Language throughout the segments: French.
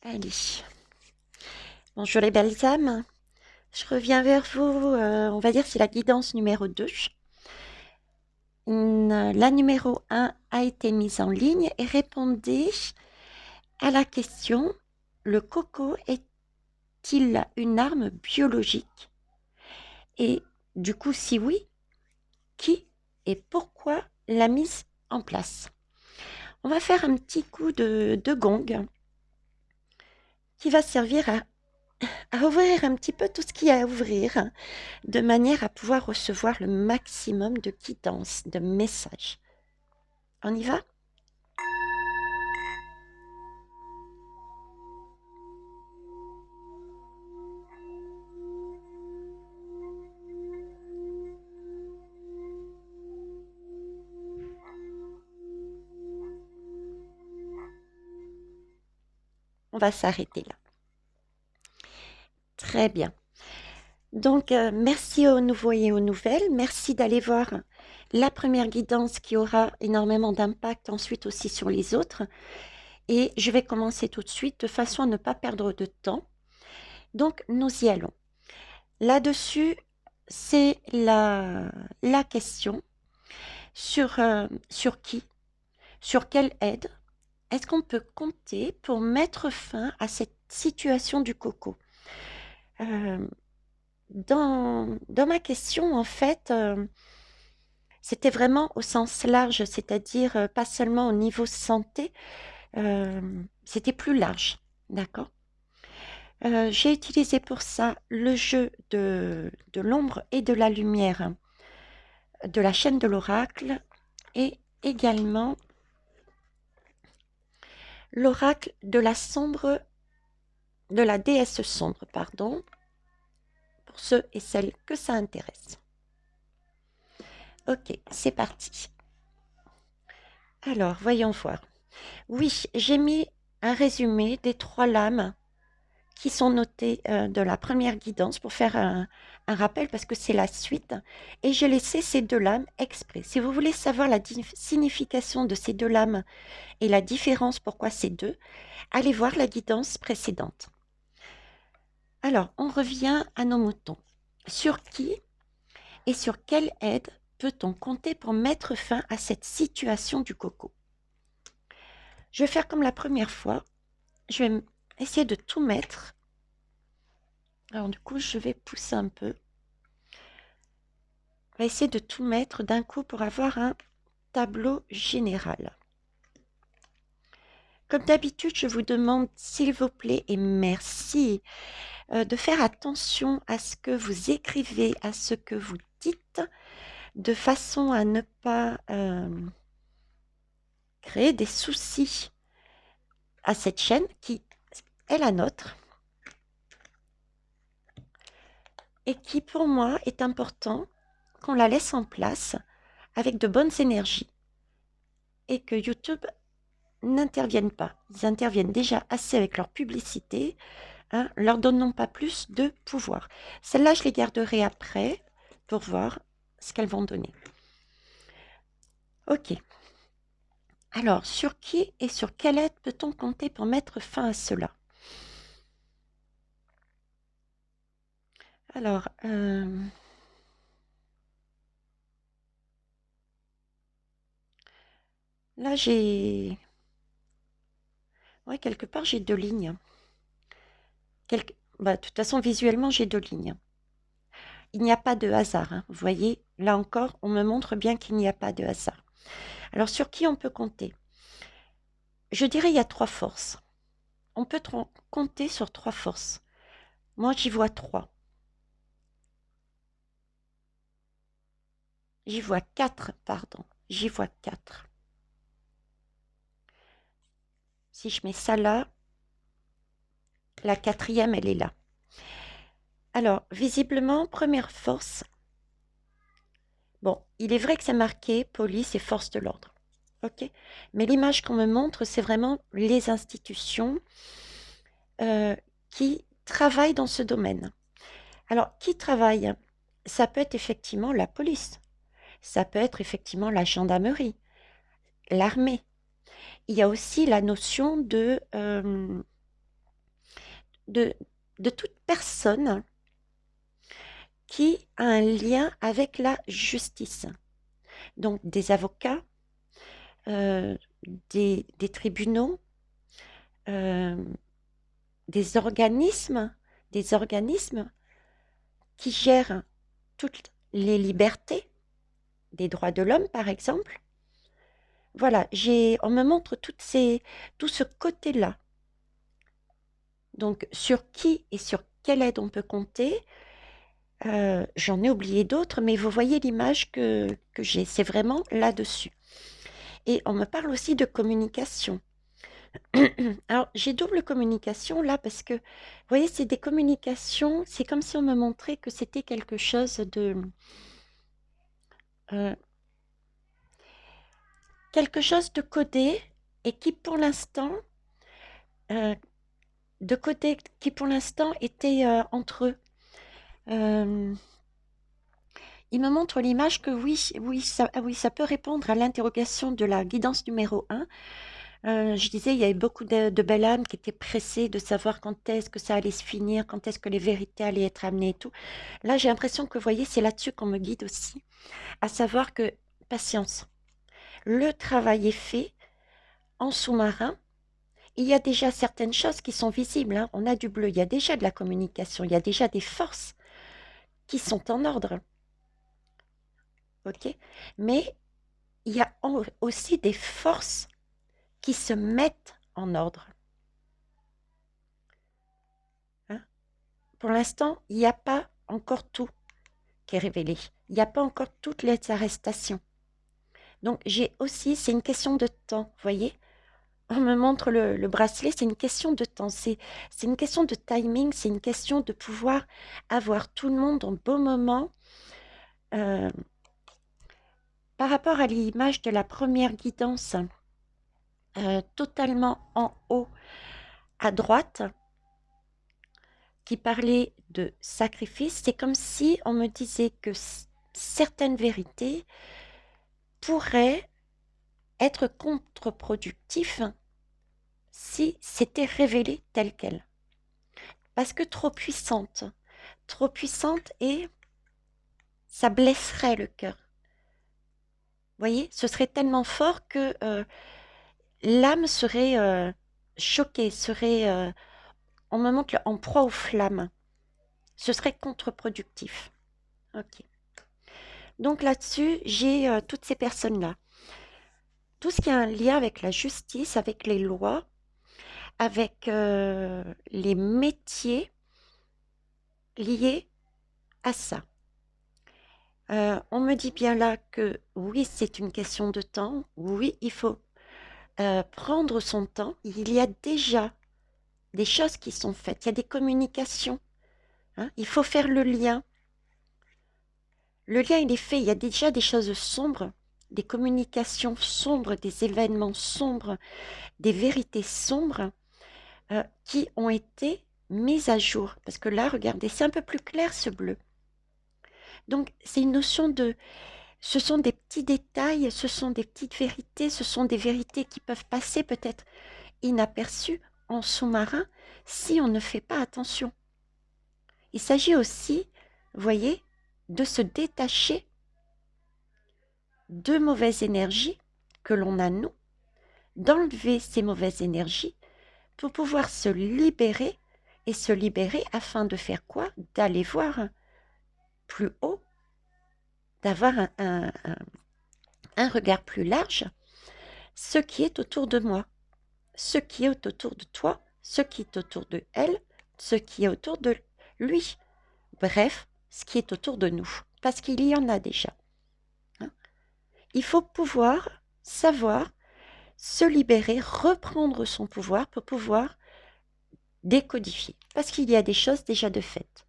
Allez, bonjour les belles âmes. Je reviens vers vous, on va dire c'est la guidance numéro 2. La numéro 1 a été mise en ligne et répondez à la question, le coco est-il une arme biologique? Et du coup, si oui, qui et pourquoi l'a mise en place? On va faire un petit coup de gong qui va servir à ouvrir un petit peu tout ce qu'il y a à ouvrir, de manière à pouvoir recevoir le maximum de guidance, de messages. On y va? On va s'arrêter là. Très bien. Donc, merci aux nouveaux et aux nouvelles. Merci d'aller voir la première guidance qui aura énormément d'impact ensuite aussi sur les autres. Et je vais commencer tout de suite de façon à ne pas perdre de temps. Donc, nous y allons. Là-dessus, c'est la question sur qui, sur quelle aide est-ce qu'on peut compter pour mettre fin à cette situation du coco? Dans ma question, en fait, c'était vraiment au sens large, c'est-à-dire pas seulement au niveau santé, c'était plus large, d'accord? J'ai utilisé pour ça le jeu de l'ombre et de la lumière de la chaîne de l'oracle et également l'oracle de la déesse sombre, pardon, pour ceux et celles que ça intéresse. Ok, c'est parti. Alors, voyons voir. Oui, j'ai mis un résumé des 3 lames qui sont notées de la première guidance pour faire un rappel parce que c'est la suite. Et j'ai laissé ces 2 lames exprès. Si vous voulez savoir la signification de ces 2 lames et la différence pourquoi ces 2, allez voir la guidance précédente. Alors, on revient à nos moutons. Sur qui et sur quelle aide peut-on compter pour mettre fin à cette situation du coco? Je vais faire comme la première fois. Je vais essayer de tout mettre. Alors du coup, je vais pousser un peu. On va essayer de tout mettre d'un coup pour avoir un tableau général. Comme d'habitude, je vous demande, s'il vous plaît, et merci, de faire attention à ce que vous écrivez, à ce que vous dites, de façon à ne pas créer des soucis à cette chaîne qui est la nôtre et qui, pour moi, est important qu'on la laisse en place avec de bonnes énergies et que YouTube n'interviennent pas. Ils interviennent déjà assez avec leur publicité, hein, leur donnons pas plus de pouvoir. Celles-là, je les garderai après pour voir ce qu'elles vont donner. Ok. Alors, sur qui et sur quelle aide peut-on compter pour mettre fin à cela? Alors, là, j'ai... Ouais, quelque part, j'ai 2 lignes. Bah, de toute façon, visuellement, j'ai 2 lignes. Il n'y a pas de hasard, hein. Vous voyez, là encore, on me montre bien qu'il n'y a pas de hasard. Alors, sur qui on peut compter? Je dirais il y a 3 forces. On peut compter sur 3 forces. Moi, j'y vois 3. J'y vois 4, pardon. J'y vois 4. Si je mets ça là, la 4e, elle est là. Alors, visiblement, première force. Bon, il est vrai que c'est marqué police et force de l'ordre. Ok? Mais l'image qu'on me montre, c'est vraiment les institutions qui travaillent dans ce domaine. Alors, qui travaille? Ça peut être effectivement la police. Ça peut être effectivement la gendarmerie, l'armée. Il y a aussi la notion de, de toute personne qui a un lien avec la justice. Donc des avocats, euh, des tribunaux, euh, des organismes, des organismes qui gèrent toutes les libertés, des droits de l'homme par exemple. Voilà, on me montre tout ce côté-là. Donc sur qui et sur quelle aide on peut compter, j'en ai oublié d'autres, mais vous voyez l'image que j'ai, c'est vraiment là-dessus. Et on me parle aussi de communication. Alors, j'ai double communication là parce que, vous voyez, c'est des communications, c'est comme si on me montrait que c'était euh, quelque chose de codé et qui pour l'instant, euh, était entre eux. Euh, il me montre l'image que oui, ça peut répondre à l'interrogation de la guidance numéro un. Je disais, il y avait beaucoup de belles âmes qui étaient pressées de savoir quand est-ce que ça allait se finir, quand est-ce que les vérités allaient être amenées et tout. Là, j'ai l'impression que, vous voyez, c'est là-dessus qu'on me guide aussi, à savoir que, patience, le travail est fait en sous-marin. Il y a déjà certaines choses qui sont visibles, hein. On a du bleu, il y a déjà de la communication, il y a déjà des forces qui sont en ordre, ok? Mais il y a aussi des forces qui se mettent en ordre, hein. Pour l'instant, il n'y a pas encore tout qui est révélé. Il n'y a pas encore toutes les arrestations. Donc j'ai aussi, c'est une question de temps, vous voyez? On me montre le bracelet, c'est une question de temps, c'est une question de timing, c'est une question de pouvoir avoir tout le monde en beau moment. Euh, Par rapport à l'image de la première guidance, totalement en haut à droite, qui parlait de sacrifice, c'est comme si on me disait que certaines vérités pourraient être contre-productives si c'était révélé tel quel. Parce que trop puissante et ça blesserait le cœur. Vous voyez, ce serait tellement fort que l'âme serait choquée, on me montre en proie aux flammes. Ce serait contre-productif. Ok. Donc là-dessus, j'ai toutes ces personnes-là. Tout ce qui a un lien avec la justice, avec les lois, avec les métiers liés à ça. On me dit bien là que oui, c'est une question de temps. Oui, il faut prendre son temps. Il y a déjà des choses qui sont faites. Il y a des communications, hein. Il faut faire le lien. Le lien, il est fait. Il y a déjà des choses sombres, des communications sombres, des événements sombres, des vérités sombres qui ont été mises à jour. Parce que là, regardez, c'est un peu plus clair ce bleu. Donc, c'est une notion de... Ce sont des petits détails, ce sont des petites vérités, ce sont des vérités qui peuvent passer peut-être inaperçues en sous-marin si on ne fait pas attention. Il s'agit aussi, vous voyez, de se détacher de mauvaises énergies que l'on a nous, d'enlever ces mauvaises énergies pour pouvoir se libérer et se libérer afin de faire quoi? D'aller voir plus haut, d'avoir un regard plus large, ce qui est autour de moi, ce qui est autour de toi, ce qui est autour de elle, ce qui est autour de lui. Bref, ce qui est autour de nous, parce qu'il y en a déjà. Hein. Il faut pouvoir savoir se libérer, reprendre son pouvoir pour pouvoir décodifier, parce qu'il y a des choses déjà de faites,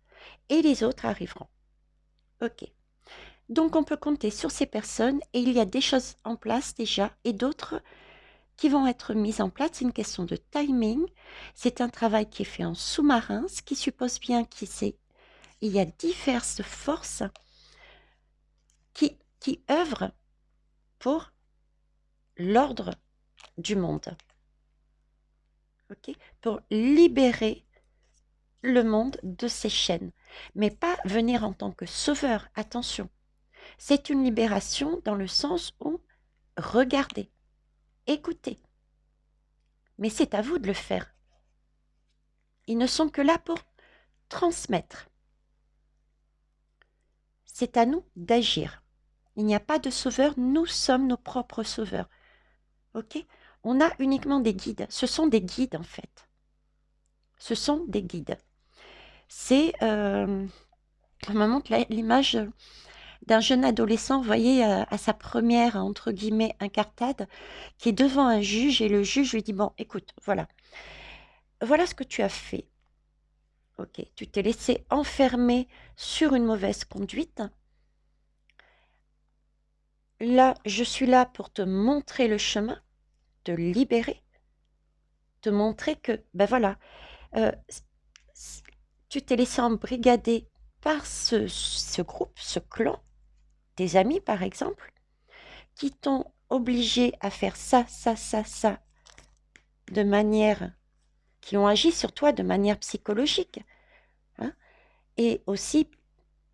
et les autres arriveront. Ok. Donc on peut compter sur ces personnes, et il y a des choses en place déjà, et d'autres qui vont être mises en place. C'est une question de timing. C'est un travail qui est fait en sous-marin, ce qui suppose bien qu'il y a diverses forces qui œuvrent pour l'ordre du monde. Okay, pour libérer le monde de ces chaînes. Mais pas venir en tant que sauveur, attention. C'est une libération dans le sens où regardez, écoutez. Mais c'est à vous de le faire. Ils ne sont que là pour transmettre. C'est à nous d'agir. Il n'y a pas de sauveur, nous sommes nos propres sauveurs. Ok? On a uniquement des guides. Ce sont des guides en fait. Ce sont des guides. C'est, on me montre l'image d'un jeune adolescent, vous voyez, à sa première, entre guillemets, incartade, qui est devant un juge et le juge lui dit, bon, écoute, voilà ce que tu as fait. Ok, tu t'es laissé enfermer sur une mauvaise conduite. Là, je suis là pour te montrer le chemin, te libérer, te montrer que, ben voilà, euh, tu t'es laissé embrigader par ce groupe, ce clan, tes amis par exemple, qui t'ont obligé à faire ça, ça, ça, ça, de manière, qui ont agi sur toi de manière psychologique, hein, et aussi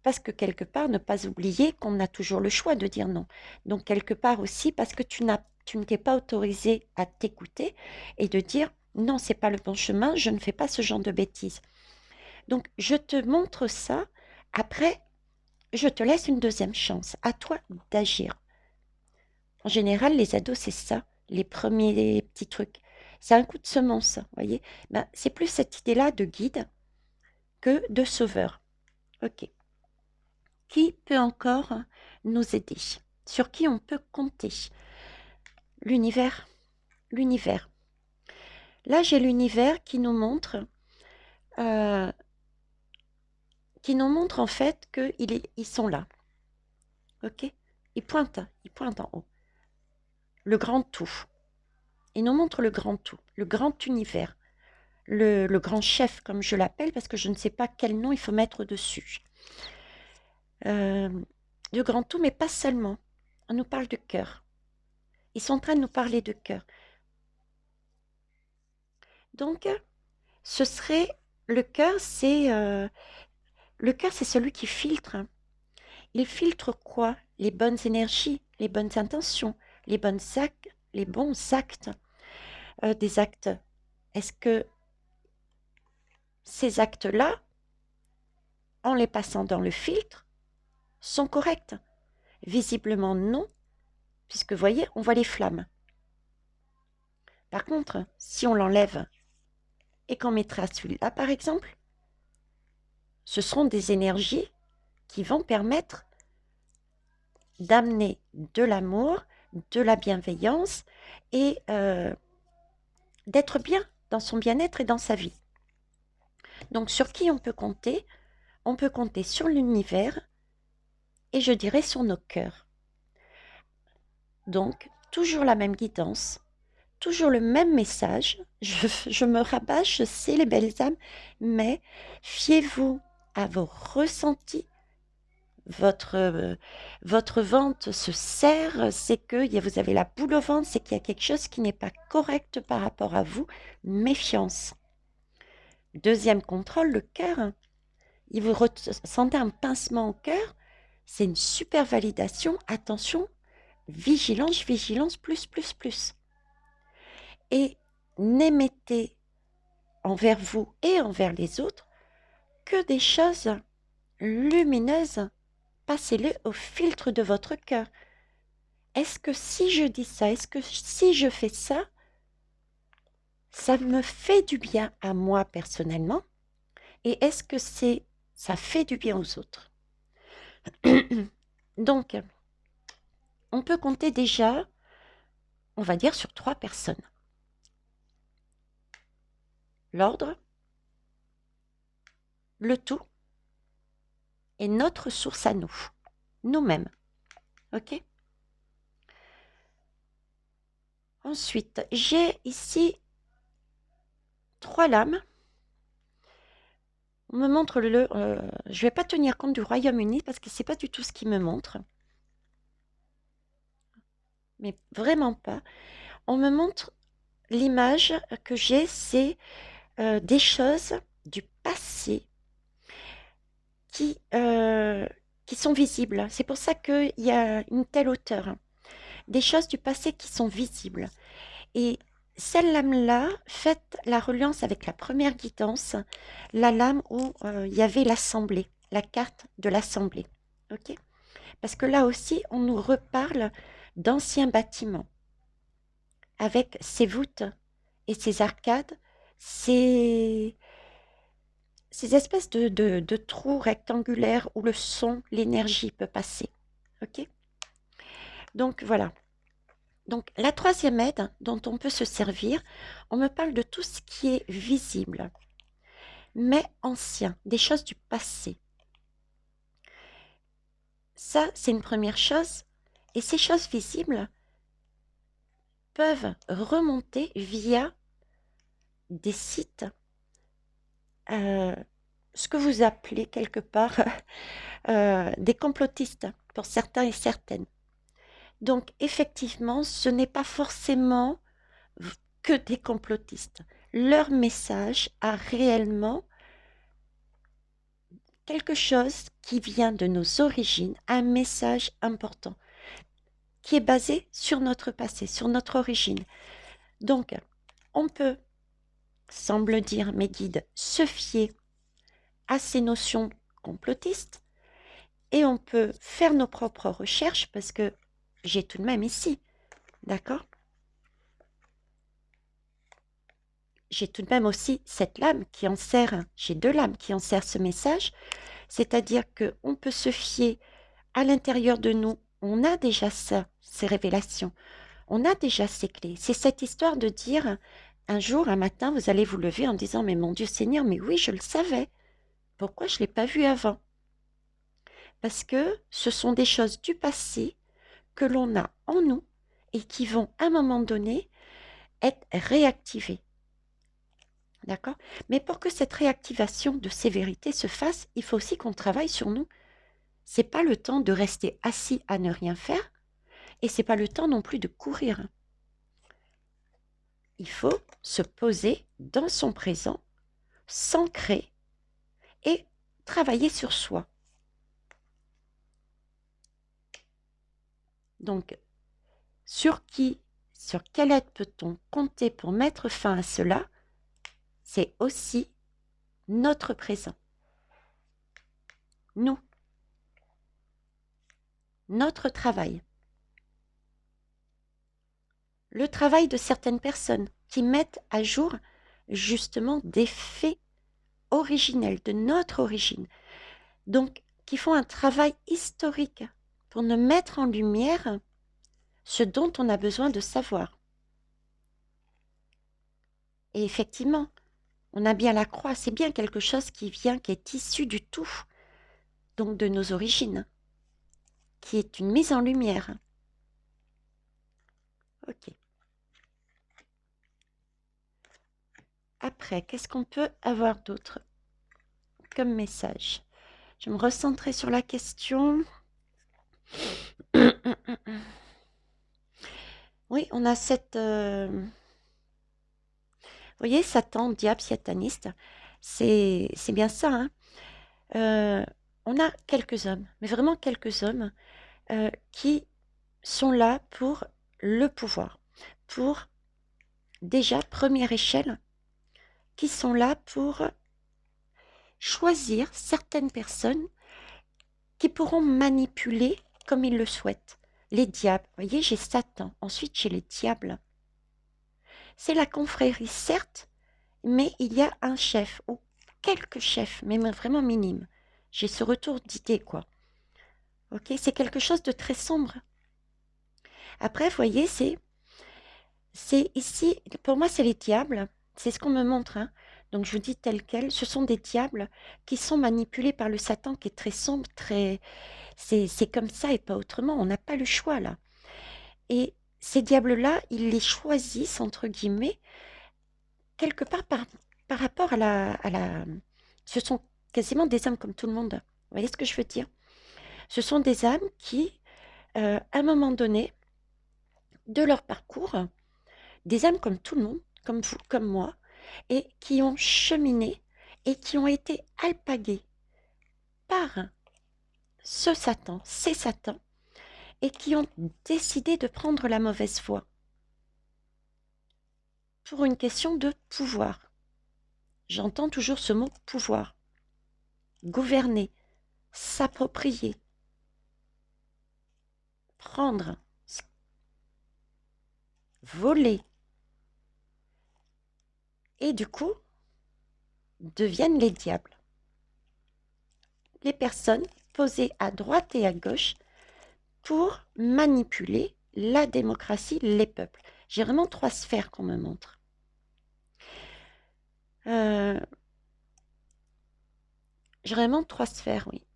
parce que quelque part, ne pas oublier qu'on a toujours le choix de dire non. Donc quelque part aussi parce que tu ne t'es pas autorisé à t'écouter et de dire non, c'est pas le bon chemin, je ne fais pas ce genre de bêtises. Donc je te montre ça, après je te laisse une deuxième chance, à toi d'agir. En général, les ados, c'est ça, les premiers petits trucs. C'est un coup de semence, vous voyez. Ben, c'est plus cette idée-là de guide que de sauveur. Ok. Qui peut encore nous aider? Sur qui on peut compter? L'univers. L'univers. Là, j'ai l'univers euh, qui nous montre en fait qu'ils sont là. Ok? Ils pointent en haut. Le grand tout. Ils nous montrent le grand tout, le grand univers, le grand chef, comme je l'appelle, parce que je ne sais pas quel nom il faut mettre dessus. Le grand tout, mais pas seulement. On nous parle de cœur. Ils sont en train de nous parler de cœur. Donc, ce serait le cœur, c'est celui qui filtre. Il filtre quoi? Les bonnes énergies, les bonnes intentions, les bons actes, des actes. Est-ce que ces actes-là, en les passant dans le filtre, sont corrects? Visiblement non, puisque vous voyez, on voit les flammes. Par contre, si on l'enlève et qu'on mettra celui-là, par exemple, ce seront des énergies qui vont permettre d'amener de l'amour, de la bienveillance et d'être bien dans son bien-être et dans sa vie. Donc sur qui on peut compter? On peut compter sur l'univers et je dirais sur nos cœurs. Donc toujours la même guidance, toujours le même message. Je me rabâche, je sais les belles âmes, mais fiez-vous à vos ressentis. Votre ventre se serre, c'est que vous avez la boule au ventre, c'est qu'il y a quelque chose qui n'est pas correct par rapport à vous. Méfiance. Deuxième contrôle, le cœur. Vous ressentez un pincement au cœur, c'est une super validation. Attention, vigilance, vigilance, plus, plus, plus. Et n'émettez envers vous et envers les autres que des choses lumineuses. Passez-le au filtre de votre cœur. Est-ce que si je dis ça, est-ce que si je fais ça, ça me fait du bien à moi personnellement? Et est-ce que ça fait du bien aux autres? Donc, on peut compter déjà, on va dire, sur 3 personnes. L'ordre, le tout et notre source à nous, nous-mêmes. Ok? Ensuite, j'ai ici 3 lames. On me montre je ne vais pas tenir compte du Royaume-Uni parce que c'est pas du tout ce qu'il me montre. Mais vraiment pas. On me montre l'image que j'ai, c'est des choses, du passé qui, euh, qui sont visibles. C'est pour ça qu'il y a une telle hauteur. Des choses du passé qui sont visibles. Et cette lame-là, faites la reliance avec la première guidance, la lame où il y avait l'assemblée, la carte de l'assemblée. Ok? Parce que là aussi, on nous reparle d'anciens bâtiments avec ces voûtes et ces arcades, ces, ces espèces de trous rectangulaires où le son, l'énergie peut passer. Ok? Donc voilà. Donc la troisième aide dont on peut se servir, on me parle de tout ce qui est visible, mais ancien, des choses du passé. Ça, c'est une première chose. Et ces choses visibles peuvent remonter via des sites, euh, ce que vous appelez quelque part des complotistes pour certains et certaines. Donc effectivement, ce n'est pas forcément que des complotistes. Leur message a réellement quelque chose qui vient de nos origines, un message important, qui est basé sur notre passé, sur notre origine. Donc, on peut, semble dire mes guides, se fier à ces notions complotistes et on peut faire nos propres recherches parce que j'ai tout de même ici, d'accord? J'ai tout de même aussi cette lame qui en sert, j'ai deux lames qui en servent ce message, c'est-à-dire qu'on peut se fier à l'intérieur de nous, on a déjà ça, ces révélations, on a déjà ces clés. C'est cette histoire de dire, un jour, un matin, vous allez vous lever en disant, mais mon Dieu Seigneur, mais oui, je le savais. Pourquoi je ne l'ai pas vu avant? Parce que ce sont des choses du passé que l'on a en nous et qui vont, à un moment donné, être réactivées. D'accord? Mais pour que cette réactivation de ces vérités se fasse, il faut aussi qu'on travaille sur nous. C'est pas le temps de rester assis à ne rien faire et c'est pas le temps non plus de courir. Il faut se poser dans son présent, s'ancrer et travailler sur soi. Donc, sur quelle aide peut-on compter pour mettre fin à cela? C'est aussi notre présent. Nous, notre travail. Le travail de certaines personnes qui mettent à jour justement des faits originels de notre origine. Donc, qui font un travail historique pour nous mettre en lumière ce dont on a besoin de savoir. Et effectivement, on a bien la croix, c'est bien quelque chose qui vient, qui est issu du tout, donc de nos origines, qui est une mise en lumière. Ok. Après, qu'est-ce qu'on peut avoir d'autre comme message? Je vais me recentrer sur la question. Oui, on a cette... Vous voyez, Satan, diable, sataniste, c'est bien ça, hein. Euh, on a quelques hommes, mais vraiment quelques hommes, qui sont là pour le pouvoir, pour déjà, première échelle, qui sont là pour choisir certaines personnes qui pourront manipuler comme ils le souhaitent. Les diables, vous voyez, j'ai Satan, ensuite j'ai les diables. C'est la confrérie, certes, mais il y a un chef, ou quelques chefs, mais vraiment minimes. J'ai ce retour d'idée, quoi. Ok, c'est quelque chose de très sombre. Après, vous voyez, c'est ici, pour moi, c'est les diables. C'est ce qu'on me montre, hein. Donc, je vous dis tel quel. Ce sont des diables qui sont manipulés par le Satan qui est très sombre, très... C'est comme ça et pas autrement. On n'a pas le choix, là. Et ces diables-là, ils les choisissent, entre guillemets, quelque part par rapport à la... Ce sont quasiment des âmes comme tout le monde. Vous voyez ce que je veux dire? Ce sont des âmes qui, à un moment donné, de leur parcours, des âmes comme tout le monde, comme vous, comme moi, et qui ont cheminé et qui ont été alpagués par ce Satan, ces Satans, et qui ont décidé de prendre la mauvaise voie pour une question de pouvoir. J'entends toujours ce mot pouvoir. Gouverner, s'approprier, prendre, voler, et du coup, deviennent les diables. Les personnes posées à droite et à gauche pour manipuler la démocratie, les peuples. J'ai vraiment 3 sphères qu'on me montre. J'ai vraiment 3 sphères, oui.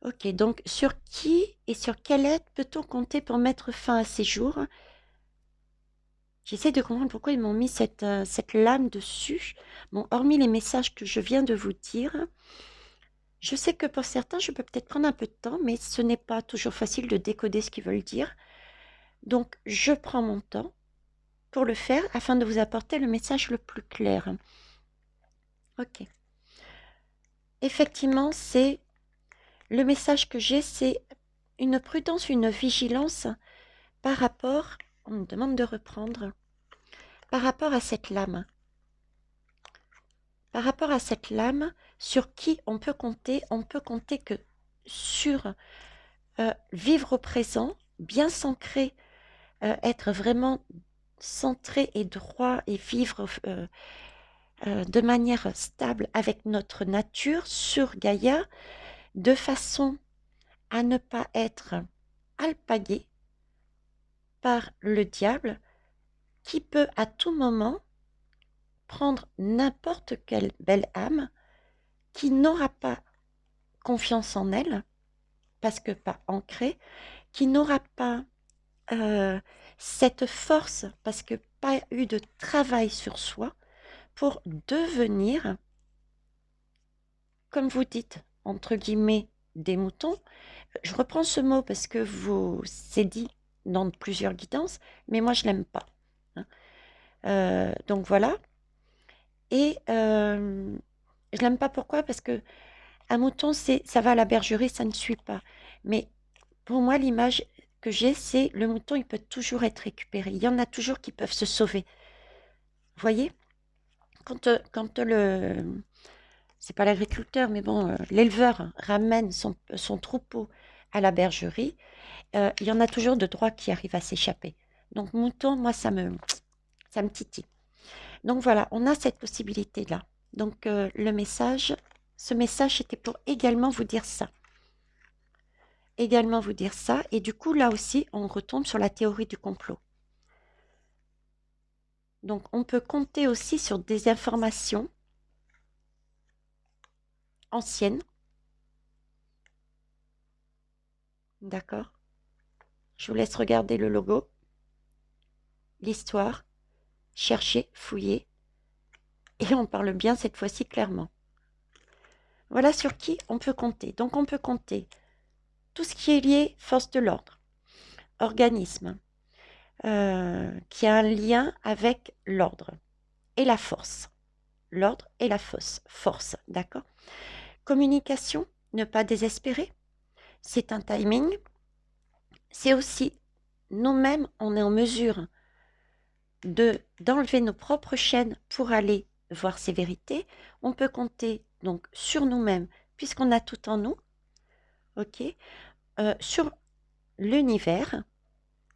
Ok, donc sur qui et sur quelle aide peut-on compter pour mettre fin à ces jours? J'essaie de comprendre pourquoi ils m'ont mis cette lame dessus. Bon, hormis les messages que je viens de vous dire, je sais que pour certains, je peux peut-être prendre un peu de temps, mais ce n'est pas toujours facile de décoder ce qu'ils veulent dire. Donc, je prends mon temps pour le faire afin de vous apporter le message le plus clair. Ok. Effectivement, c'est le message que j'ai, c'est une prudence, une vigilance par rapport, on me demande de reprendre, par rapport à cette lame. Par rapport à cette lame, sur qui on peut compter que sur vivre au présent, bien s'ancrer, être vraiment centré et droit et vivre de manière stable avec notre nature sur Gaïa, de façon à ne pas être alpagué par le diable qui peut à tout moment prendre n'importe quelle belle âme qui n'aura pas confiance en elle, parce que pas ancrée, qui n'aura pas cette force, parce que pas eu de travail sur soi, pour devenir, comme vous dites, entre guillemets, des moutons. Je reprends ce mot parce que c'est dit dans plusieurs guidances, mais moi je l'aime pas. Hein. Donc voilà. Et je l'aime pas pourquoi? Parce que un mouton, ça va à la bergerie, ça ne suit pas. Mais pour moi, l'image que j'ai, c'est le mouton, il peut toujours être récupéré. Il y en a toujours qui peuvent se sauver. Vous voyez? Quand c'est pas l'agriculteur, mais bon, l'éleveur ramène son troupeau à la bergerie, il y en a toujours de droit qui arrivent à s'échapper. Donc mouton, moi, ça me titille. Donc voilà, on a cette possibilité-là. Donc ce message, c'était pour également vous dire ça. Également vous dire ça. Et du coup, là aussi, on retombe sur la théorie du complot. Donc, on peut compter aussi sur des informations anciennes. D'accord? Je vous laisse regarder le logo, l'histoire, chercher, fouiller. Et on parle bien cette fois-ci clairement. Voilà sur qui on peut compter. Donc, on peut compter tout ce qui est lié force de l'ordre, organisme, qui a un lien avec l'ordre et la force. L'ordre et la force, d'accord? Communication, ne pas désespérer. C'est un timing. C'est aussi nous-mêmes, on est en mesure d'enlever nos propres chaînes pour aller voir ces vérités. On peut compter donc sur nous-mêmes, puisqu'on a tout en nous, ok, sur l'univers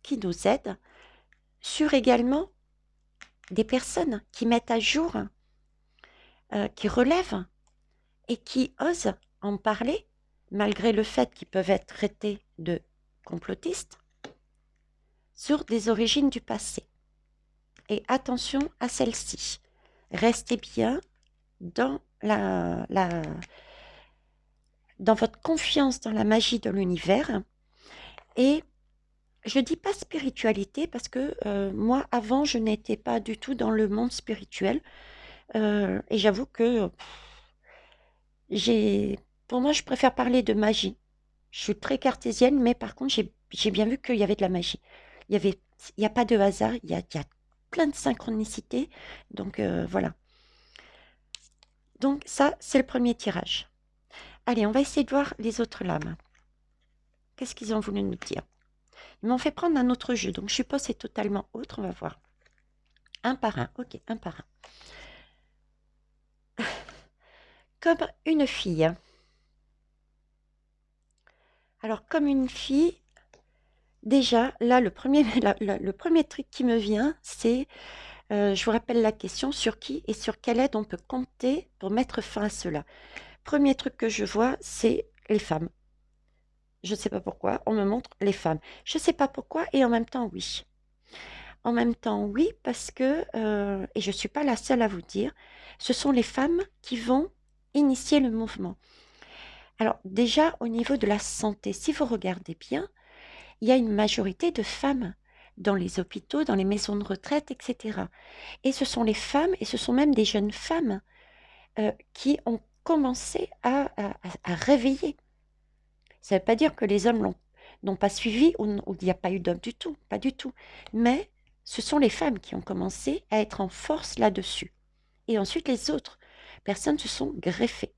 qui nous aide, sur également des personnes qui mettent à jour, qui relèvent et qui osent en parler, malgré le fait qu'ils peuvent être traités de complotistes, sur des origines du passé. Et attention à celle-ci. Restez bien dans dans votre confiance dans la magie de l'univers. Et je ne dis pas spiritualité parce que moi, avant, je n'étais pas du tout dans le monde spirituel. Et j'avoue que pour moi, je préfère parler de magie. Je suis très cartésienne, mais par contre, j'ai bien vu qu'il y avait de la magie. Il n'y a pas de hasard, il y a plein de synchronicité. Donc voilà. Donc ça, c'est le premier tirage. Allez, on va essayer de voir les autres lames. Qu'est-ce qu'ils ont voulu nous dire? Ils m'ont fait prendre un autre jeu, donc je suppose que c'est totalement autre. On va voir. Un par un, ok, un par un. Comme une fille. Alors, comme une fille, déjà, là, le premier, le premier truc qui me vient, c'est, je vous rappelle la question, sur qui et sur quelle aide on peut compter pour mettre fin à cela. Premier truc que je vois, c'est les femmes. Je ne sais pas pourquoi, on me montre les femmes. Je ne sais pas pourquoi et en même temps, oui. En même temps, oui, parce que, et je ne suis pas la seule à vous dire, ce sont les femmes qui vont initier le mouvement. Alors déjà, au niveau de la santé, si vous regardez bien, il y a une majorité de femmes dans les hôpitaux, dans les maisons de retraite, etc. Et ce sont les femmes, et ce sont même des jeunes femmes qui ont commencé à réveiller. Ça ne veut pas dire que les hommes n'ont pas suivi ou il n'y a pas eu d'hommes du tout, pas du tout. Mais ce sont les femmes qui ont commencé à être en force là-dessus. Et ensuite, les autres personnes se sont greffées.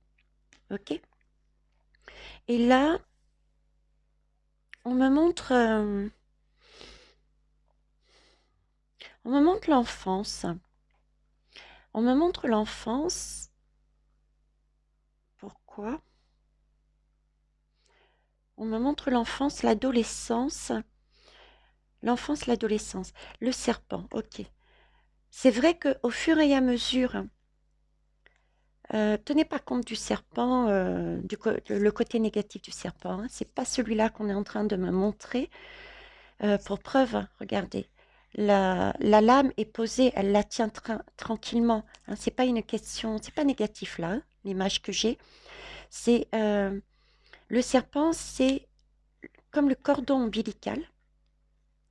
OK? Et là, on me montre l'enfance. On me montre l'enfance. Pourquoi? On me montre l'enfance, l'adolescence. L'enfance, l'adolescence. Le serpent, ok. C'est vrai qu'au fur et à mesure, tenez pas compte du serpent, le côté négatif du serpent. Hein. C'est pas celui-là qu'on est en train de me montrer. Pour preuve, hein, regardez. La lame est posée, elle la tient tranquillement. Hein. C'est pas une question, c'est pas négatif là, hein, l'image que j'ai. C'est le serpent, c'est comme le cordon ombilical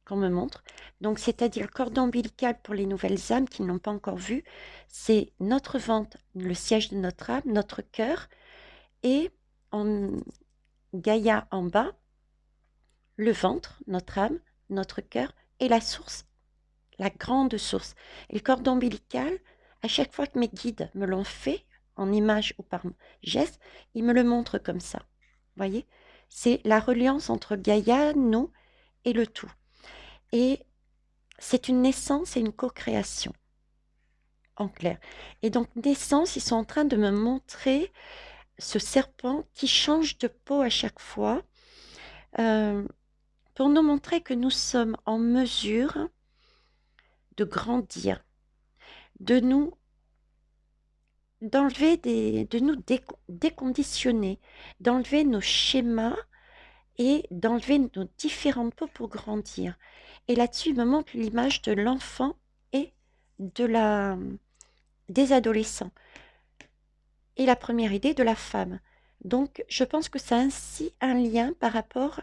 qu'on me montre. Donc, c'est-à-dire le cordon ombilical pour les nouvelles âmes qui ne l'ont pas encore vu, c'est notre ventre, le siège de notre âme, notre cœur, et en Gaïa en bas, le ventre, notre âme, notre cœur, et la source, la grande source. Et le cordon ombilical, à chaque fois que mes guides me l'ont fait, en image ou par geste, ils me le montrent comme ça. Vous voyez? C'est la reliance entre Gaïa, nous et le tout. Et c'est une naissance et une co-création, en clair. Et donc, naissance, ils sont en train de me montrer ce serpent qui change de peau à chaque fois pour nous montrer que nous sommes en mesure de grandir, de nous d'enlever de nous déconditionner, d'enlever nos schémas et d'enlever nos différentes peaux pour grandir. Et là-dessus, il me montre l'image de l'enfant et des adolescents. Et la première idée de la femme. Donc, je pense que ça a ainsi un lien par rapport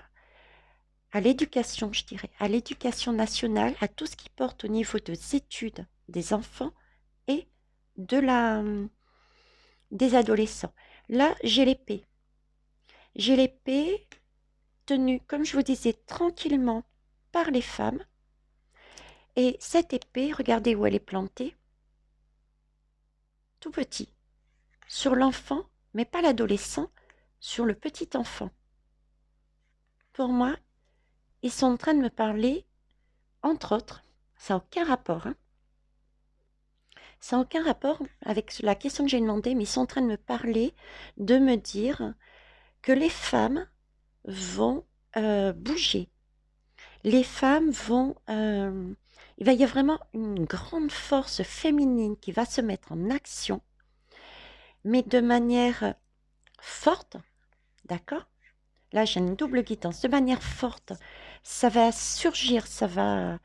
à l'éducation, je dirais, à l'éducation nationale, à tout ce qui porte au niveau des études des enfants et des adolescents. Là, j'ai l'épée. J'ai l'épée tenue, comme je vous disais, tranquillement par les femmes. Et cette épée, regardez où elle est plantée, tout petit, sur l'enfant, mais pas l'adolescent, sur le petit enfant. Pour moi, ils sont en train de me parler, entre autres, ça n'a aucun rapport, hein. Ça n'a aucun rapport avec la question que j'ai demandée, mais ils sont en train de me parler, de me dire que les femmes vont bouger. Les femmes vont... il va y avoir vraiment une grande force féminine qui va se mettre en action, mais de manière forte, d'accord? Là, j'ai une double guidance. De manière forte, ça va surgir, ça va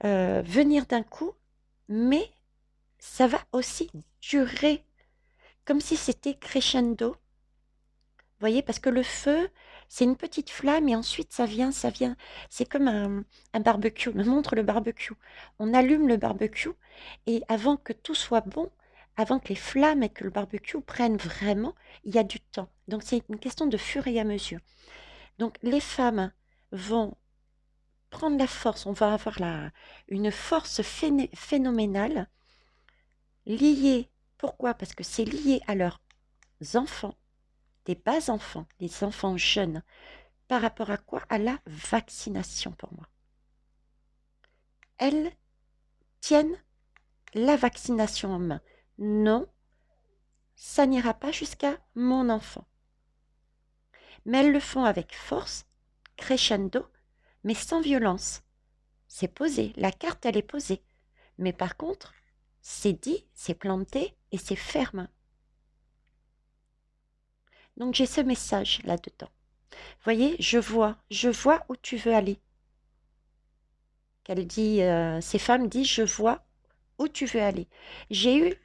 venir d'un coup, mais ça va aussi durer, comme si c'était crescendo. Vous voyez, parce que le feu, c'est une petite flamme et ensuite ça vient. C'est comme un barbecue. Me montre le barbecue. On allume le barbecue et avant que tout soit bon, avant que les flammes et que le barbecue prennent vraiment, il y a du temps. Donc c'est une question de fur et à mesure. Donc les femmes vont prendre la force, on va avoir une force phénoménale liée Pourquoi? Parce que c'est lié à leurs enfants, des bas enfants, les enfants jeunes. Par rapport à quoi? À la vaccination pour moi. Elles tiennent la vaccination en main. Non, ça n'ira pas jusqu'à mon enfant. Mais elles le font avec force, crescendo, mais sans violence. C'est posé, la carte elle est posée. Mais par contre, c'est dit, c'est planté et c'est ferme. Donc j'ai ce message là-dedans. Voyez, je vois où tu veux aller. Qu'elle dit, ces femmes disent, je vois où tu veux aller. J'ai eu,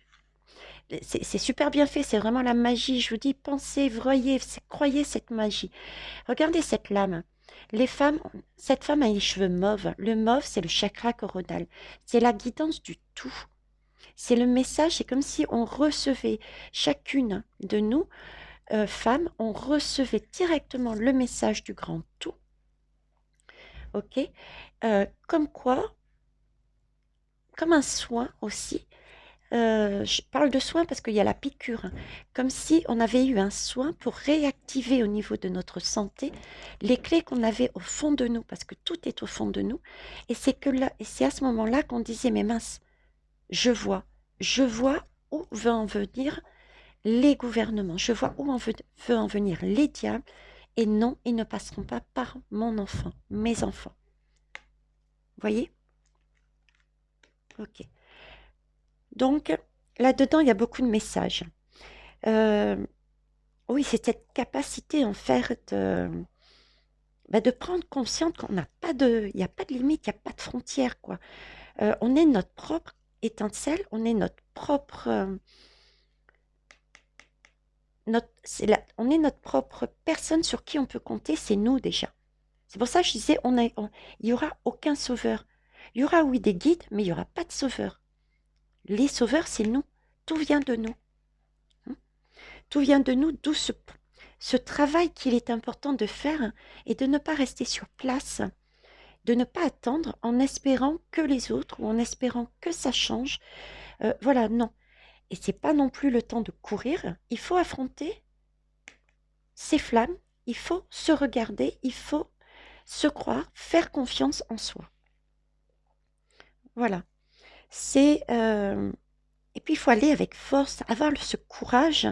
c'est super bien fait, c'est vraiment la magie. Je vous dis, pensez, voyez, croyez cette magie. Regardez cette lame. Les femmes, cette femme a les cheveux mauves. Le mauve, c'est le chakra coronal. C'est la guidance du tout. C'est le message, c'est comme si on recevait, chacune de nous, femmes, on recevait directement le message du grand tout. Ok, comme quoi, comme un soin aussi. Je parle de soin parce qu'il y a la piqûre, hein. Comme si on avait eu un soin pour réactiver au niveau de notre santé les clés qu'on avait au fond de nous, parce que tout est au fond de nous. Et c'est que là, et c'est à ce moment-là qu'on disait, mais mince, je vois où veut en venir les gouvernements, je vois où veut en venir les diables, et non, ils ne passeront pas par mon enfant, mes enfants. Voyez? Ok. Donc, là-dedans, il y a beaucoup de messages. Euh, oui, c'est cette capacité, en fait, de prendre conscience qu'on n'a pas il n'y a pas de limite, il n'y a pas de frontières, quoi. On est notre propre étincelle, on est notre propre, on est notre propre personne sur qui on peut compter, c'est nous déjà. C'est pour ça que je disais, il n'y aura aucun sauveur. Il y aura, oui, des guides, mais il n'y aura pas de sauveur. Les sauveurs, c'est nous. Tout vient de nous. Hein. Tout vient de nous, d'où ce travail qu'il est important de faire et de ne pas rester sur place, de ne pas attendre en espérant que les autres ou en espérant que ça change. Voilà, non. Et c'est pas non plus le temps de courir. Il faut affronter ces flammes, il faut se regarder, il faut se croire, faire confiance en soi. Voilà. C'est et puis il faut aller avec force, avoir ce courage,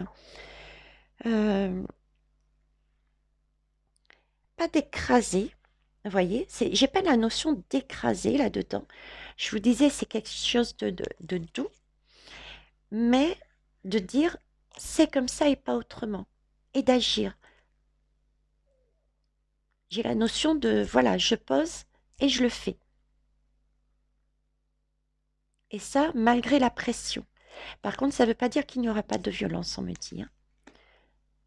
euh, pas d'écraser. Vous voyez, j'ai pas la notion d'écraser là-dedans. Je vous disais, c'est quelque chose de doux, mais de dire c'est comme ça et pas autrement, et d'agir. J'ai la notion de voilà, je pose et je le fais. Et ça, malgré la pression. Par contre, ça ne veut pas dire qu'il n'y aura pas de violence, on me dit, hein.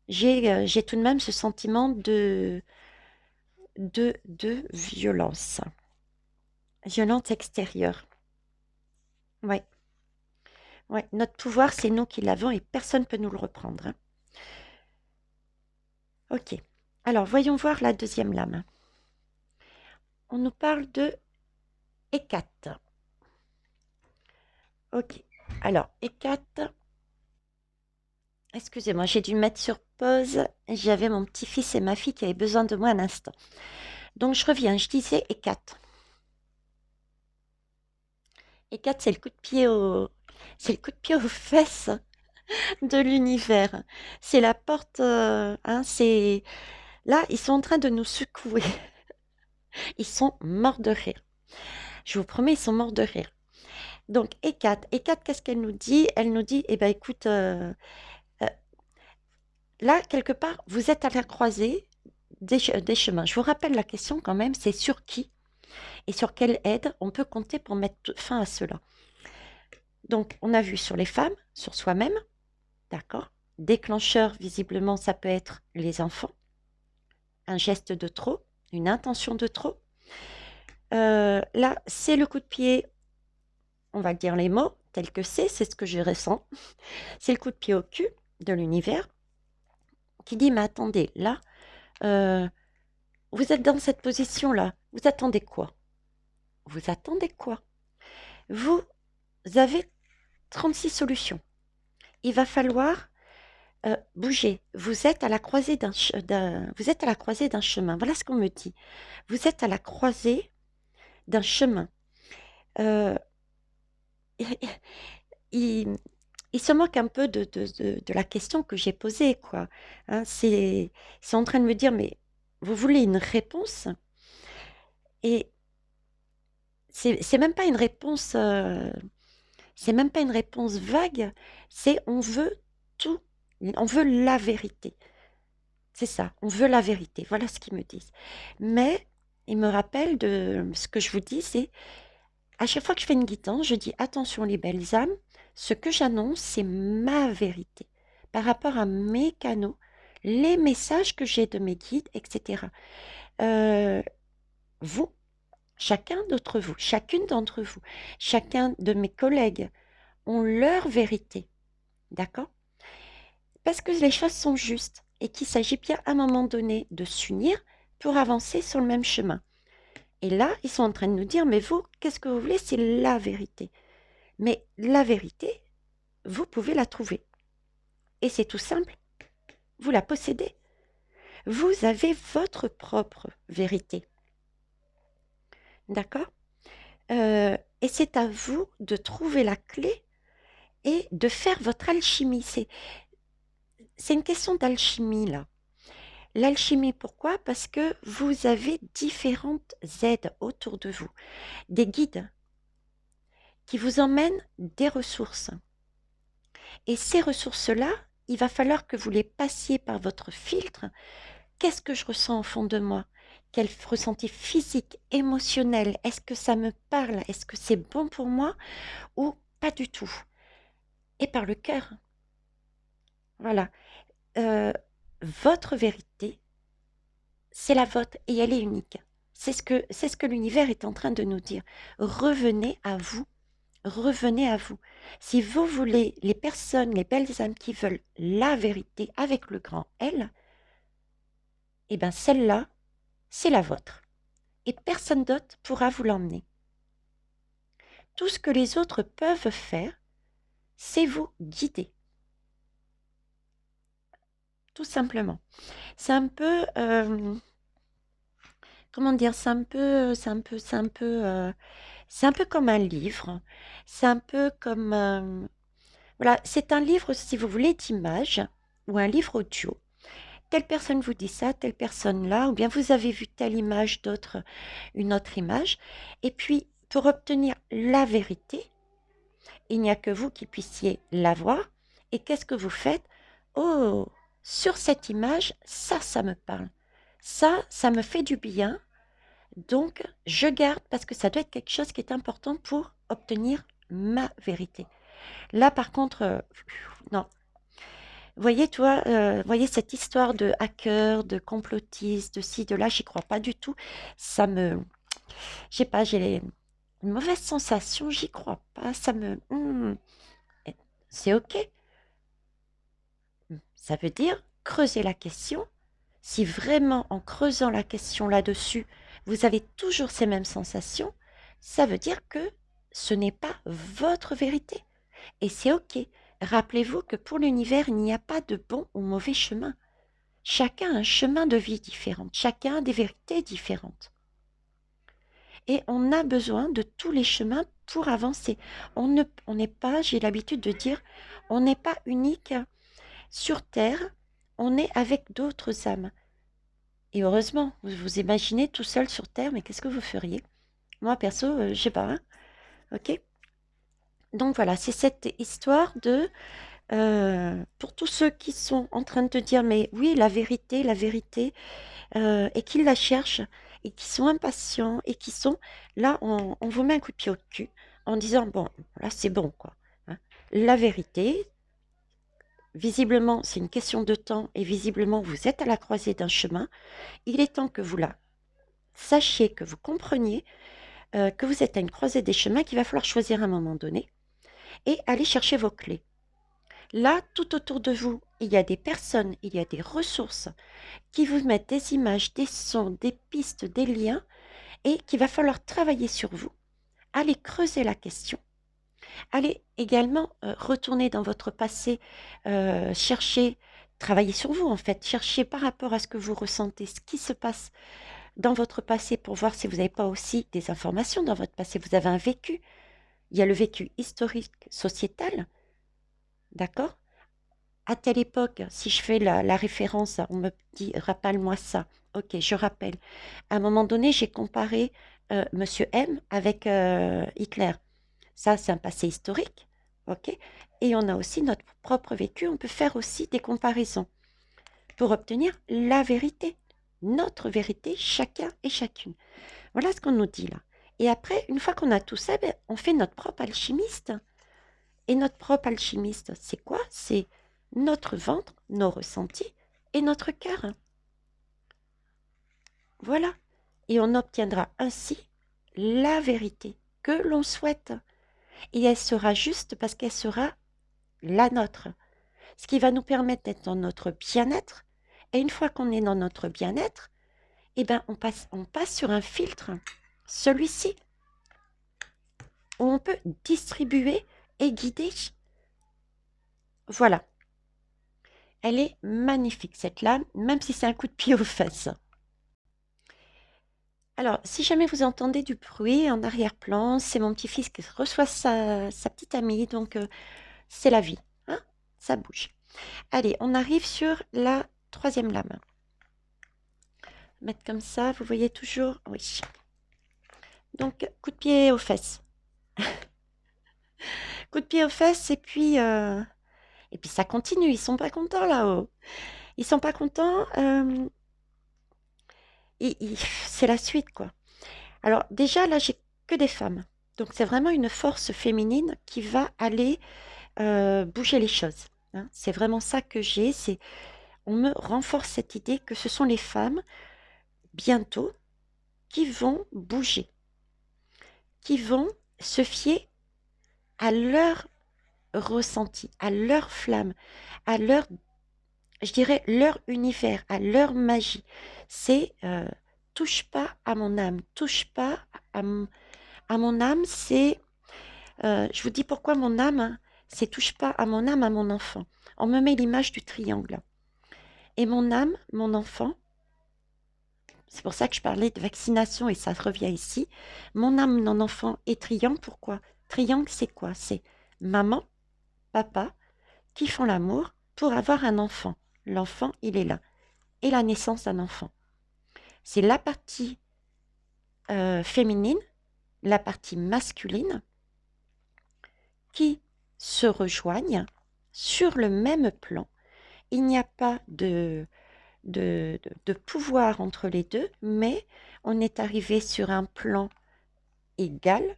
J'ai tout de même ce sentiment de violence. Violence extérieure. Ouais, ouais. Notre pouvoir, c'est nous qui l'avons et personne ne peut nous le reprendre, hein. Ok. Alors, voyons voir la deuxième lame. On nous parle de Hécate. Ok. Alors, Hécate. Excusez-moi, j'ai dû mettre sur pause. J'avais mon petit-fils et ma fille qui avaient besoin de moi un instant. Donc, je reviens. Je disais Hécate. Hécate, c'est le coup de pied aux fesses de l'univers. C'est la porte, hein, c'est là, ils sont en train de nous secouer. Ils sont morts de rire. Je vous promets, ils sont morts de rire. Donc, Hécate, qu'est-ce qu'elle nous dit? Elle nous dit, eh ben, écoute, euh, là, quelque part, vous êtes à la croisée des chemins. Je vous rappelle la question quand même, c'est sur qui et sur quelle aide on peut compter pour mettre fin à cela. Donc, on a vu sur les femmes, sur soi-même, d'accord? Déclencheur, visiblement, ça peut être les enfants, un geste de trop, une intention de trop. Là, c'est le coup de pied, on va dire les mots tels que c'est ce que je ressens. C'est le coup de pied au cul de l'univers qui dit, mais attendez, là, euh, vous êtes dans cette position-là, vous attendez quoi? Vous attendez quoi? Vous avez 36 solutions. il va falloir bouger. Vous êtes à la croisée d'un chemin. Voilà ce qu'on me dit. Vous êtes à la croisée d'un chemin. Euh, il, il se moque un peu de la question que j'ai posée, quoi. Hein, c'est en train de me dire, mais vous voulez une réponse? Et c'est même pas une réponse, c'est même pas une réponse vague, c'est on veut tout, on veut la vérité. C'est ça, on veut la vérité. Voilà ce qu'ils me disent. Mais ils me rappellent de ce que je vous dis, c'est à chaque fois que je fais une guidance, je dis attention les belles âmes, ce que j'annonce, c'est ma vérité par rapport à mes canaux, les messages que j'ai de mes guides, etc. Euh, vous, chacun d'entre vous, chacune d'entre vous, chacun de mes collègues ont leur vérité, d'accord? Parce que les choses sont justes et qu'il s'agit bien à un moment donné de s'unir pour avancer sur le même chemin. Et là, ils sont en train de nous dire, mais vous, qu'est-ce que vous voulez? C'est la vérité. Mais la vérité, vous pouvez la trouver. Et c'est tout simple, vous la possédez. Vous avez votre propre vérité. D'accord? Et c'est à vous de trouver la clé et de faire votre alchimie. C'est une question d'alchimie, là. L'alchimie, pourquoi? Parce que vous avez différentes aides autour de vous, des guides qui vous emmènent des ressources. Et ces ressources-là, il va falloir que vous les passiez par votre filtre. Qu'est-ce que je ressens au fond de moi? Quel ressenti physique, émotionnel? Est-ce que ça me parle? Est-ce que c'est bon pour moi ou pas du tout? Et par le cœur. Voilà. Votre vérité, c'est la vôtre et elle est unique. C'est ce que l'univers est en train de nous dire. Revenez à vous. Revenez à vous. Si vous voulez les personnes, les belles âmes qui veulent la vérité avec le grand L, eh bien celle-là, c'est la vôtre. Et personne d'autre pourra vous l'emmener. Tout ce que les autres peuvent faire, c'est vous guider. Tout simplement. C'est un peu, comment dire, c'est un peu comme un livre. C'est un peu comme, voilà, c'est un livre, si vous voulez, d'images ou un livre audio. Telle personne vous dit ça, telle personne là, ou bien vous avez vu telle image, une autre image. Et puis, pour obtenir la vérité, il n'y a que vous qui puissiez la voir. Et qu'est-ce que vous faites? Oh, sur cette image, ça me parle. Ça me fait du bien. Donc, je garde parce que ça doit être quelque chose qui est important pour obtenir ma vérité. Là, par contre, non. Voyez, toi, voyez cette histoire de hacker, de complotiste, de ci, de là, j'y crois pas du tout. Ça me, je sais pas, j'ai une mauvaise sensation, j'y crois pas. Eh, c'est ok. Ça veut dire creuser la question. Si vraiment en creusant la question là-dessus, vous avez toujours ces mêmes sensations, ça veut dire que ce n'est pas votre vérité. Et c'est ok. Rappelez-vous que pour l'univers, il n'y a pas de bon ou mauvais chemin. Chacun a un chemin de vie différent, chacun a des vérités différentes. Et on a besoin de tous les chemins pour avancer. On n'est pas, j'ai l'habitude de dire, on n'est pas unique sur Terre, on est avec d'autres âmes. Et heureusement, vous vous imaginez tout seul sur Terre, mais qu'est-ce que vous feriez? Moi, perso, je sais pas, hein, ok? Donc voilà, c'est cette histoire de, pour tous ceux qui sont en train de te dire, mais oui, la vérité, et qui la cherchent, et qui sont impatients, et qui sont, là, on vous met un coup de pied au cul, en disant, bon, là, c'est bon, quoi. Hein. La vérité, visiblement, c'est une question de temps, et visiblement, vous êtes à la croisée d'un chemin. Il est temps que vous la sachiez, que vous compreniez, que vous êtes à une croisée des chemins, qu'il va falloir choisir à un moment donné, et aller chercher vos clés. Là, tout autour de vous, il y a des personnes, il y a des ressources qui vous mettent des images, des sons, des pistes, des liens, et qu'il va falloir travailler sur vous, aller creuser la question, Allez également retourner dans votre passé, chercher, travailler sur vous en fait, chercher par rapport à ce que vous ressentez, ce qui se passe dans votre passé pour voir si vous n'avez pas aussi des informations dans votre passé. Vous avez un vécu, il y a le vécu historique, sociétal, d'accord? À telle époque, si je fais la référence, on me dit rappelle-moi ça. Ok, je rappelle. À un moment donné, j'ai comparé Monsieur M avec Hitler. Ça, c'est un passé historique, ok? Et on a aussi notre propre vécu. On peut faire aussi des comparaisons pour obtenir la vérité, notre vérité, chacun et chacune. Voilà ce qu'on nous dit là. Et après, une fois qu'on a tout ça, ben, on fait notre propre alchimiste. Et notre propre alchimiste, c'est quoi? C'est notre ventre, nos ressentis et notre cœur. Voilà. Et on obtiendra ainsi la vérité que l'on souhaite. Et elle sera juste parce qu'elle sera la nôtre. Ce qui va nous permettre d'être dans notre bien-être. Et une fois qu'on est dans notre bien-être, eh ben on passe sur un filtre, celui-ci, où on peut distribuer et guider. Voilà. Elle est magnifique, cette lame, même si c'est un coup de pied aux fesses. Alors, si jamais vous entendez du bruit en arrière-plan, c'est mon petit-fils qui reçoit sa petite amie, donc c'est la vie, hein, ça bouge. Allez, on arrive sur la troisième lame. Mettre comme ça, vous voyez toujours, oui. Donc, coup de pied aux fesses. Coup de pied aux fesses, et puis ça continue, ils sont pas contents là-haut. Ils sont pas contents, c'est la suite, quoi. Alors déjà, là, j'ai que des femmes. Donc c'est vraiment une force féminine qui va aller bouger les choses, hein. C'est vraiment ça que j'ai, on me renforce cette idée que ce sont les femmes, bientôt, qui vont bouger, qui vont se fier à leur ressenti, à leur flamme, à leur, je dirais, leur univers, à leur magie. C'est touche pas à mon âme, touche pas à, à mon âme, c'est, je vous dis pourquoi mon âme, hein, c'est touche pas à mon âme, à mon enfant. On me met l'image du triangle. Et mon âme, mon enfant, c'est pour ça que je parlais de vaccination et ça revient ici. Mon âme, mon enfant et triangle, pourquoi? Triangle, c'est quoi? C'est maman, papa qui font l'amour pour avoir un enfant. L'enfant, il est là. Et la naissance d'un enfant. C'est la partie féminine, la partie masculine qui se rejoignent sur le même plan. Il n'y a pas de pouvoir entre les deux, mais on est arrivé sur un plan égal,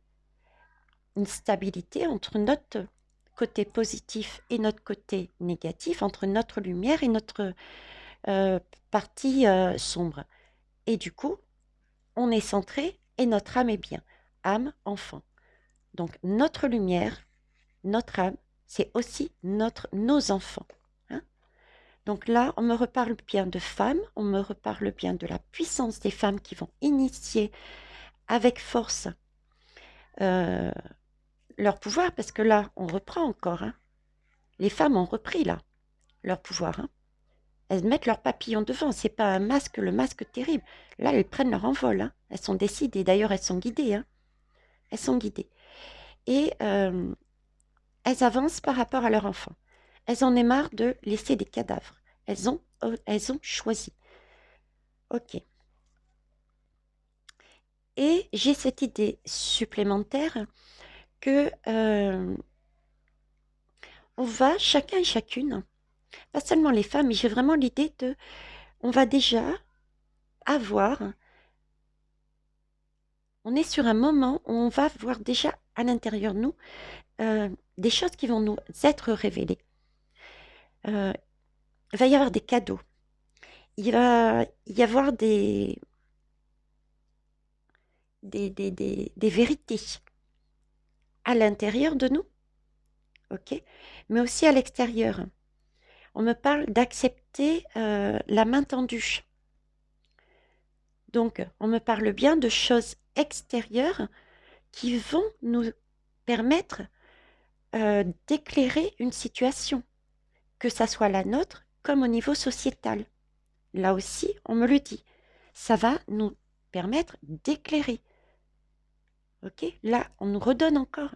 une stabilité entre notre côté positif et notre côté négatif, entre notre lumière et notre euh, partie sombre. Et du coup, on est centré et notre âme est bien. Âme, enfant. Donc notre lumière, notre âme, c'est aussi nos enfants, hein. Donc là, on me reparle bien de femmes, on me reparle bien de la puissance des femmes qui vont initier avec force euh, leur pouvoir, parce que là, on reprend encore, hein. Les femmes ont repris là leur pouvoir, hein. Elles mettent leur papillon devant, c'est pas un masque, le masque terrible. Là, elles prennent leur envol, hein. Elles sont décidées, d'ailleurs, elles sont guidées, hein. Elles sont guidées. Et elles avancent par rapport à leur enfant. Elles en ont marre de laisser des cadavres. Elles ont choisi. Ok. Et j'ai cette idée supplémentaire que on va, chacun et chacune, pas seulement les femmes, mais j'ai vraiment l'idée de, on va déjà avoir, on est sur un moment où on va voir déjà à l'intérieur de nous des choses qui vont nous être révélées. Il va y avoir des cadeaux. Il va y avoir des vérités à l'intérieur de nous, ok, mais aussi à l'extérieur. On me parle d'accepter la main tendue. Donc, on me parle bien de choses extérieures qui vont nous permettre d'éclairer une situation, que ça soit la nôtre comme au niveau sociétal. Là aussi, on me le dit. Ça va nous permettre d'éclairer. Ok? Là, on nous redonne encore.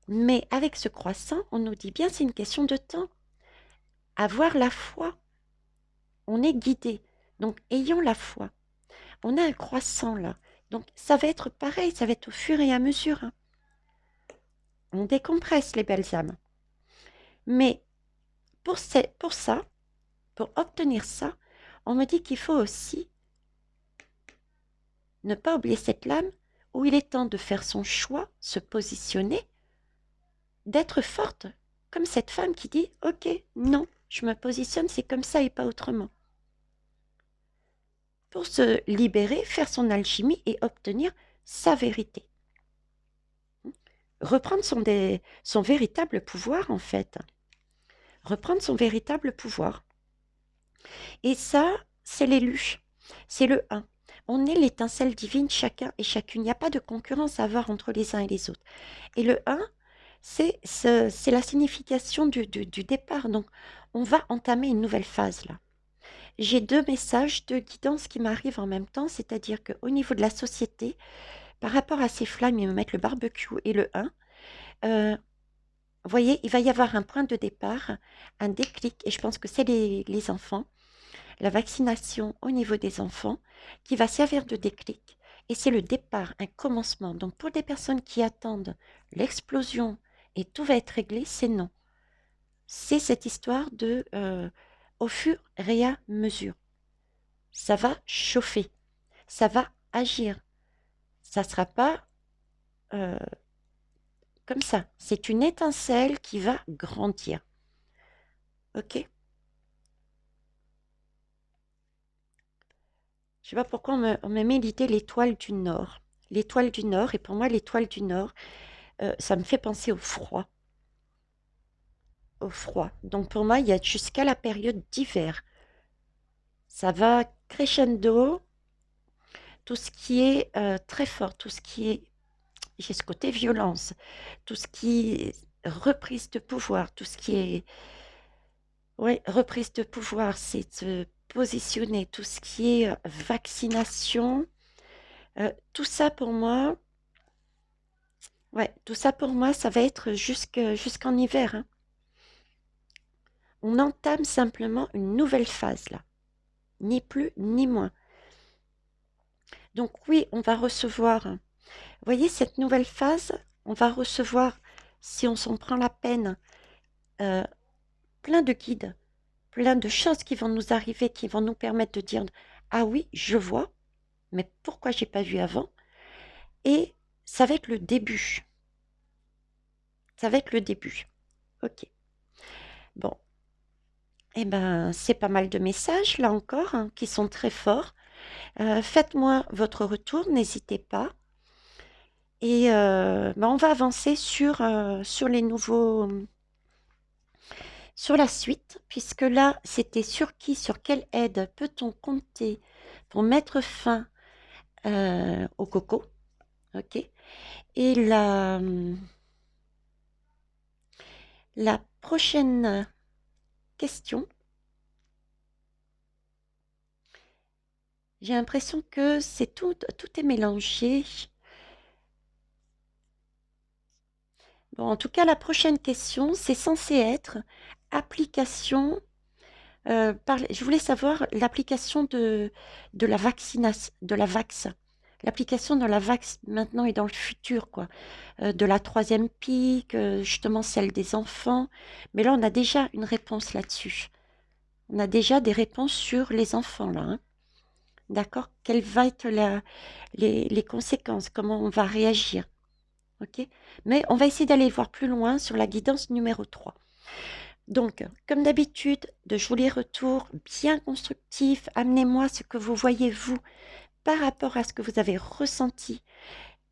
Mais avec ce croissant, on nous dit bien, c'est une question de temps. Avoir la foi. On est guidé. Donc, ayons la foi. On a un croissant là. Donc, ça va être pareil, ça va être au fur et à mesure, hein. On décompresse les belles âmes. Mais pour ça, pour obtenir ça, on me dit qu'il faut aussi ne pas oublier cette lame où il est temps de faire son choix, se positionner, d'être forte, comme cette femme qui dit « Ok, non, je me positionne, c'est comme ça et pas autrement ». Pour se libérer, faire son alchimie et obtenir sa vérité. Reprendre son véritable pouvoir, en fait. Reprendre son véritable pouvoir. Et ça, c'est l'élu. C'est le 1. On est l'étincelle divine, chacun et chacune. Il n'y a pas de concurrence à avoir entre les uns et les autres. Et le 1, c'est la signification du départ. Donc, on va entamer une nouvelle phase là. J'ai 2 messages, 2 guidances qui m'arrivent en même temps, c'est-à-dire qu'au niveau de la société, par rapport à ces flammes, ils me mettent le barbecue et le 1. Vous voyez, il va y avoir un point de départ, un déclic, et je pense que c'est les enfants, la vaccination au niveau des enfants, qui va servir de déclic. Et c'est le départ, un commencement. Donc pour des personnes qui attendent l'explosion et tout va être réglé, c'est non. C'est cette histoire de au fur et à mesure. Ça va chauffer, ça va agir. Ça ne sera pas comme ça. C'est une étincelle qui va grandir. Ok? Je sais pas pourquoi on me met l'idée l'étoile du Nord. L'étoile du Nord, et pour moi, l'étoile du Nord, ça me fait penser au froid. Au froid. Donc pour moi, il y a jusqu'à la période d'hiver. Ça va crescendo, tout ce qui est très fort, tout ce qui est, j'ai ce côté violence, tout ce qui est reprise de pouvoir, tout ce qui est, ouais, reprise de pouvoir, c'est se positionner, tout ce qui est vaccination, tout ça pour moi, ouais, tout ça pour moi, ça va être jusqu'en hiver, hein. On entame simplement une nouvelle phase là, ni plus ni moins. Donc oui, on va recevoir, vous voyez, cette nouvelle phase, on va recevoir, si on s'en prend la peine, euh, plein de guides, plein de choses qui vont nous arriver, qui vont nous permettre de dire, ah oui, je vois, mais pourquoi j'ai pas vu avant? Et ça va être le début. Ça va être le début. Ok. Bon. Eh ben, c'est pas mal de messages, là encore, hein, qui sont très forts. Faites-moi votre retour, n'hésitez pas. Et ben, on va avancer sur les nouveaux, sur la suite, puisque là, c'était sur qui, sur quelle aide peut-on compter pour mettre fin au coco, ok? Et la prochaine question, j'ai l'impression que c'est tout est mélangé. Bon, en tout cas, la prochaine question, c'est censé être application. Je voulais savoir l'application de la vaccination, de la vax. L'application de la vax maintenant et dans le futur, quoi. De la troisième pique, justement celle des enfants. Mais là, on a déjà une réponse là-dessus. On a déjà des réponses sur les enfants, là, hein. D'accord? Quelles vont être les conséquences? Comment on va réagir? Ok? Mais on va essayer d'aller voir plus loin sur la guidance numéro 3. Donc, comme d'habitude, de jolis retours bien constructifs. Amenez-moi ce que vous voyez, vous, par rapport à ce que vous avez ressenti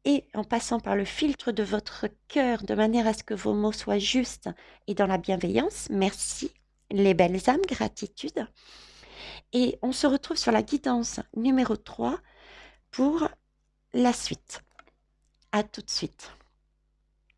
et en passant par le filtre de votre cœur, de manière à ce que vos mots soient justes et dans la bienveillance. Merci, les belles âmes, gratitude. Et on se retrouve sur la guidance numéro 3 pour la suite. À tout de suite.